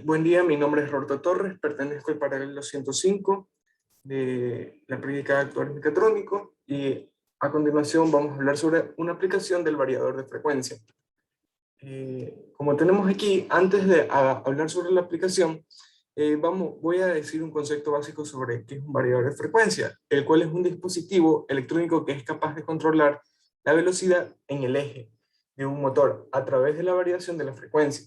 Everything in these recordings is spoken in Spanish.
Buen día, mi nombre es Roberto Torres, pertenezco al paralelo 105 de la práctica de actuar mecatrónico y a continuación vamos a hablar sobre una aplicación del variador de frecuencia. Como tenemos aquí, antes de hablar sobre la aplicación, voy a decir un concepto básico sobre qué es un variador de frecuencia, el cual es un dispositivo electrónico que es capaz de controlar la velocidad en el eje de un motor a través de la variación de la frecuencia.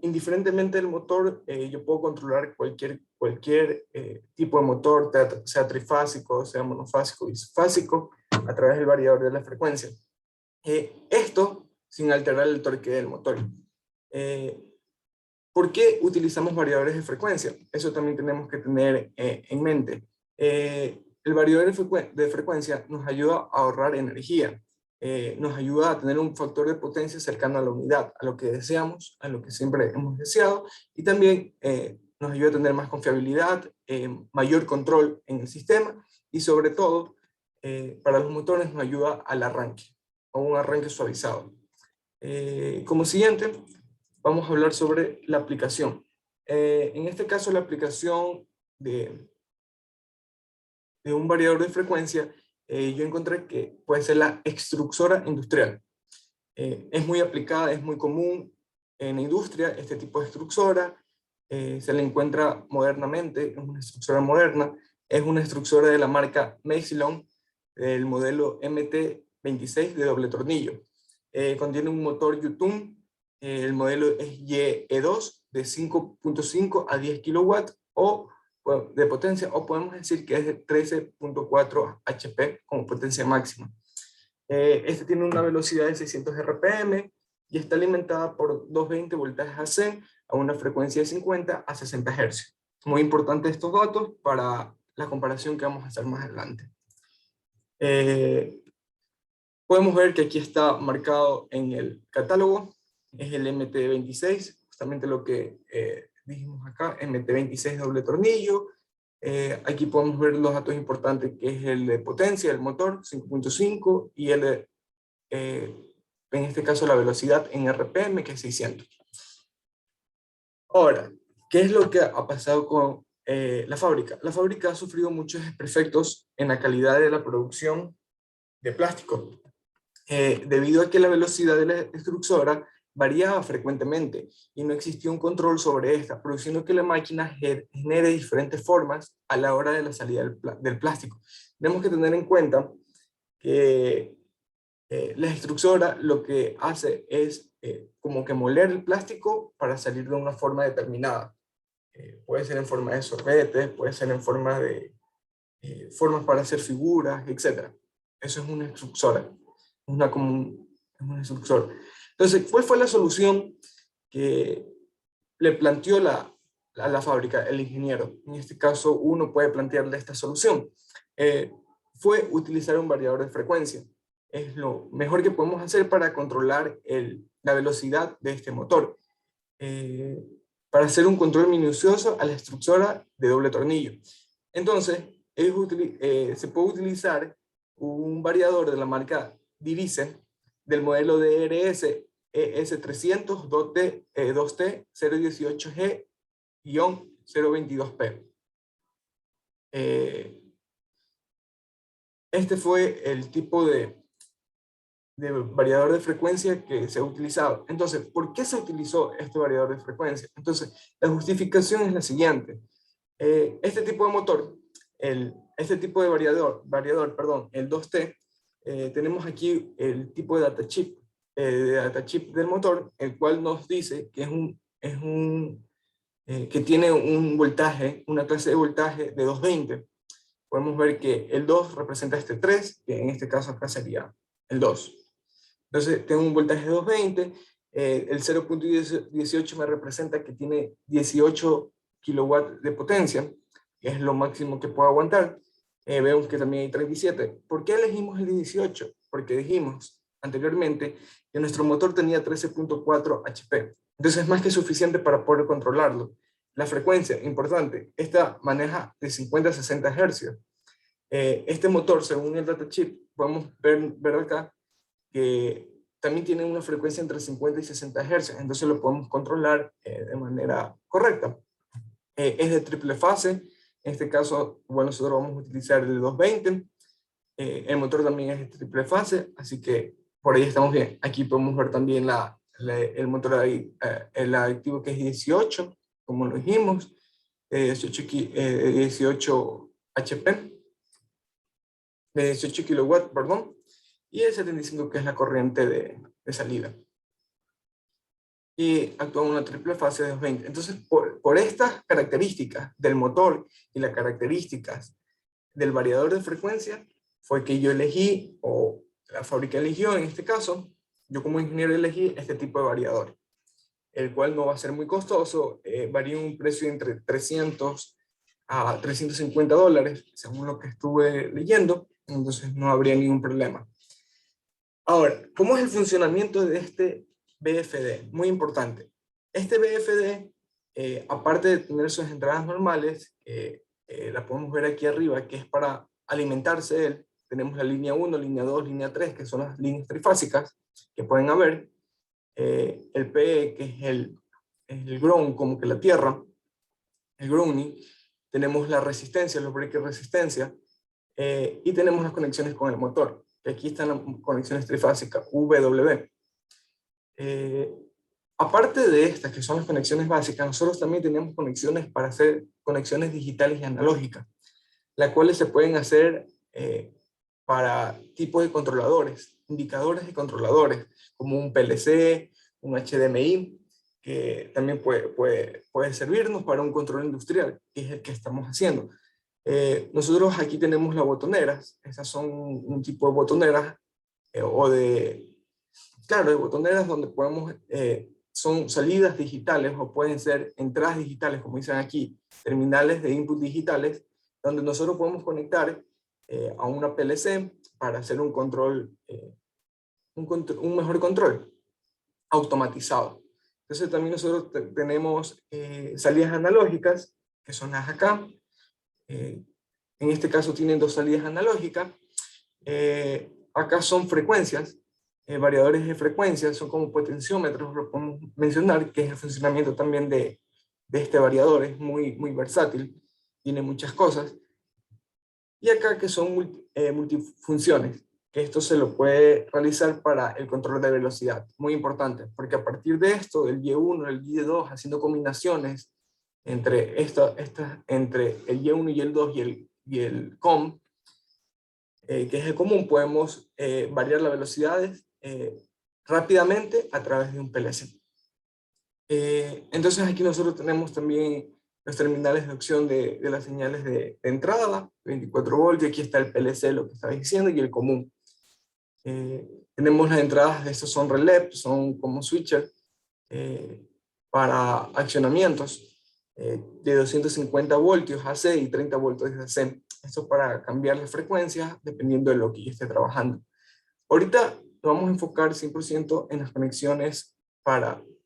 Indiferentemente del motor, yo puedo controlar cualquier tipo de motor, sea trifásico, sea monofásico, bifásico, a través del variador de la frecuencia. Esto sin alterar el torque del motor. ¿Por qué utilizamos variadores de frecuencia? Eso también tenemos que tener en mente. El variador de frecuencia nos ayuda a ahorrar energía. Nos ayuda a tener un factor de potencia cercano a la unidad, a lo que deseamos, a lo que siempre hemos deseado, y también nos ayuda a tener más confiabilidad, mayor control en el sistema, y sobre todo, para los motores nos ayuda al arranque, o un arranque suavizado. Como siguiente, vamos a hablar sobre la aplicación. En este caso, la aplicación de un variador de frecuencia, yo encontré que puede ser la extrusora industrial. Es muy aplicada, es muy común en la industria, este tipo de extrusora. Se la encuentra modernamente, es una extrusora moderna, es una extrusora de la marca Maxion, el modelo MT26 de doble tornillo. Contiene un motor Yutun, el modelo es YE2 de 5.5 a 10 kilowatts de potencia, o podemos decir que es de 13.4 HP como potencia máxima. Este tiene una velocidad de 600 RPM y está alimentada por 220 voltajes AC a una frecuencia de 50 a 60 Hz. Muy importante estos datos para la comparación que vamos a hacer más adelante. Podemos ver que aquí está marcado en el catálogo, es el MT26, justamente lo que dijimos acá, MT26 doble tornillo. Aquí podemos ver los datos importantes, que es el de potencia del motor, 5.5, y el de, en este caso, la velocidad en RPM, que es 600. Ahora, ¿qué es lo que ha pasado con la fábrica? La fábrica ha sufrido muchos desperfectos en la calidad de la producción de plástico, debido a que la velocidad de la extrusora variaba frecuentemente y no existía un control sobre esta, produciendo que la máquina genere diferentes formas a la hora de la salida del plástico. Tenemos que tener en cuenta que la extrusora lo que hace es como que moler el plástico para salir de una forma determinada. Puede ser en forma de sorbete, puede ser en forma de formas para hacer figuras, etc. Eso es una extrusora. Es una extrusora. Entonces, ¿cuál fue la solución que le planteó la fábrica, el ingeniero? En este caso, uno puede plantearle esta solución. Fue utilizar un variador de frecuencia. Es lo mejor que podemos hacer para controlar la velocidad de este motor. Para hacer un control minucioso a la extrusora de doble tornillo. Entonces, se puede utilizar un variador de la marca Divise, del modelo DRS ES300 2T 018G-022P. Este fue el tipo de variador de frecuencia que se ha utilizado. Entonces, ¿por qué se utilizó este variador de frecuencia? Entonces, la justificación es la siguiente. Este tipo de motor, este tipo de variador, el 2T, tenemos aquí el tipo de datachip del motor, el cual nos dice que que tiene un voltaje, una clase de voltaje de 220. Podemos ver que el 2 representa este 3, que en este caso acá sería el 2. Entonces tengo un voltaje de 220, el 0.18 me representa que tiene 18 kilowatts de potencia, que es lo máximo que puedo aguantar. Vemos que también hay 37. ¿Por qué elegimos el 18? Porque dijimos anteriormente que nuestro motor tenía 13.4 HP. Entonces es más que suficiente para poder controlarlo. La frecuencia, importante, esta maneja de 50 a 60 Hz. Este motor, según el datachip, podemos ver acá que también tienen una frecuencia entre 50 y 60 Hz, entonces lo podemos controlar de manera correcta. Es de triple fase, en este caso, bueno, nosotros vamos a utilizar el 220, el motor también es de triple fase, así que por ahí estamos bien. Aquí podemos ver también el motor ahí, el aditivo que es 18, como lo dijimos, 18 HP, de 18 kilowatts, perdón, y el 75 que es la corriente de salida. Y actúa en una triple fase de 220. Entonces, por estas características del motor y las características del variador de frecuencia, fue que yo elegí, o la fábrica eligió en este caso, yo como ingeniero elegí este tipo de variador, el cual no va a ser muy costoso, varía un precio entre 300 a $350, según lo que estuve leyendo, entonces no habría ningún problema. Ahora, ¿cómo es el funcionamiento de este BFD? Muy importante. Este BFD, aparte de tener sus entradas normales, la podemos ver aquí arriba, que es para alimentarse de él. Tenemos la línea 1, línea 2, línea 3, que son las líneas trifásicas que pueden haber. El PE, que es el ground, como que la tierra, el grounding. Tenemos la resistencia, los breakers resistencia, y tenemos las conexiones con el motor. Aquí están las conexiones trifásicas, W. Aparte de estas, que son las conexiones básicas, nosotros también tenemos conexiones para hacer conexiones digitales y analógicas, las cuales se pueden hacer para tipos de controladores, indicadores de controladores, como un PLC, un HDMI, que también puede servirnos para un control industrial, que es el que estamos haciendo. Nosotros aquí tenemos las botoneras, esas son un tipo de botoneras, claro, de botoneras donde podemos, son salidas digitales o pueden ser entradas digitales, como dicen aquí, terminales de input digitales, donde nosotros podemos conectar a una PLC para hacer un control, un mejor control automatizado. Entonces también nosotros tenemos salidas analógicas, que son las acá. En este caso tienen dos salidas analógicas. Acá son frecuencias, variadores de frecuencia, son como potenciómetros, lo podemos mencionar, que es el funcionamiento también de este variador, es muy versátil, tiene muchas cosas. Y acá que son multifunciones, que esto se lo puede realizar para el control de velocidad, muy importante, porque a partir de esto, el Y1, el Y2, haciendo combinaciones entre, entre el Y1 y el 2 y el COM, que es el común, podemos variar las velocidades rápidamente a través de un PLC. Entonces aquí nosotros tenemos también los terminales de opción de las señales de entrada, 24 voltios, aquí está el PLC, lo que estaba diciendo, y el común. Tenemos las entradas, estos son relé, son como switcher para accionamientos de 250 voltios AC y 30 voltios AC. Esto para cambiar las frecuencias dependiendo de lo que yo esté trabajando. Ahorita nos vamos a enfocar 100% en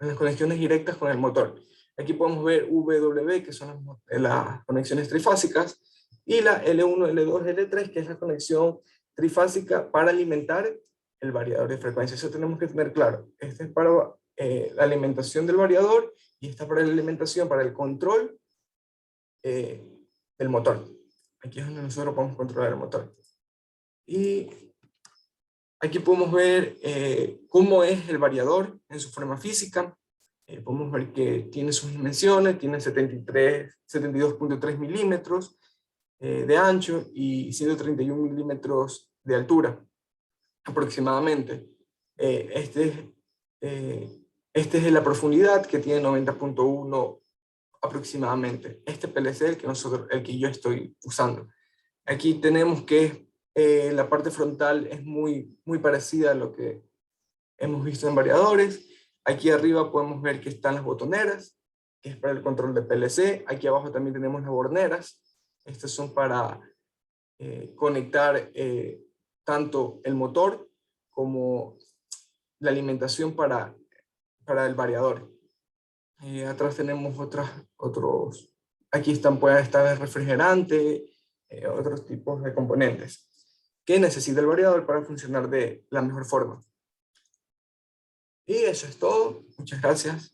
en las conexiones directas con el motor. Aquí podemos ver W, que son las conexiones trifásicas, y la L1, L2, L3, que es la conexión trifásica para alimentar el variador de frecuencia. Eso tenemos que tener claro. Este es para la alimentación del variador y esta para la alimentación, para el control del motor. Aquí es donde nosotros podemos controlar el motor. Y aquí podemos ver cómo es el variador en su forma física. Podemos ver que tiene sus dimensiones, tiene 72.3 milímetros de ancho y 131 milímetros de altura, aproximadamente. Este es la profundidad, que tiene 90.1 aproximadamente. Este PLC es el que yo estoy usando. Aquí tenemos que la parte frontal es muy parecida a lo que hemos visto en variadores. Aquí arriba podemos ver que están las botoneras, que es para el control de PLC. Aquí abajo también tenemos las borneras. Estas son para conectar tanto el motor como la alimentación para el variador. Atrás tenemos otros, aquí puede estar el refrigerante, otros tipos de componentes que necesita el variador para funcionar de la mejor forma. Y eso es todo. Muchas gracias.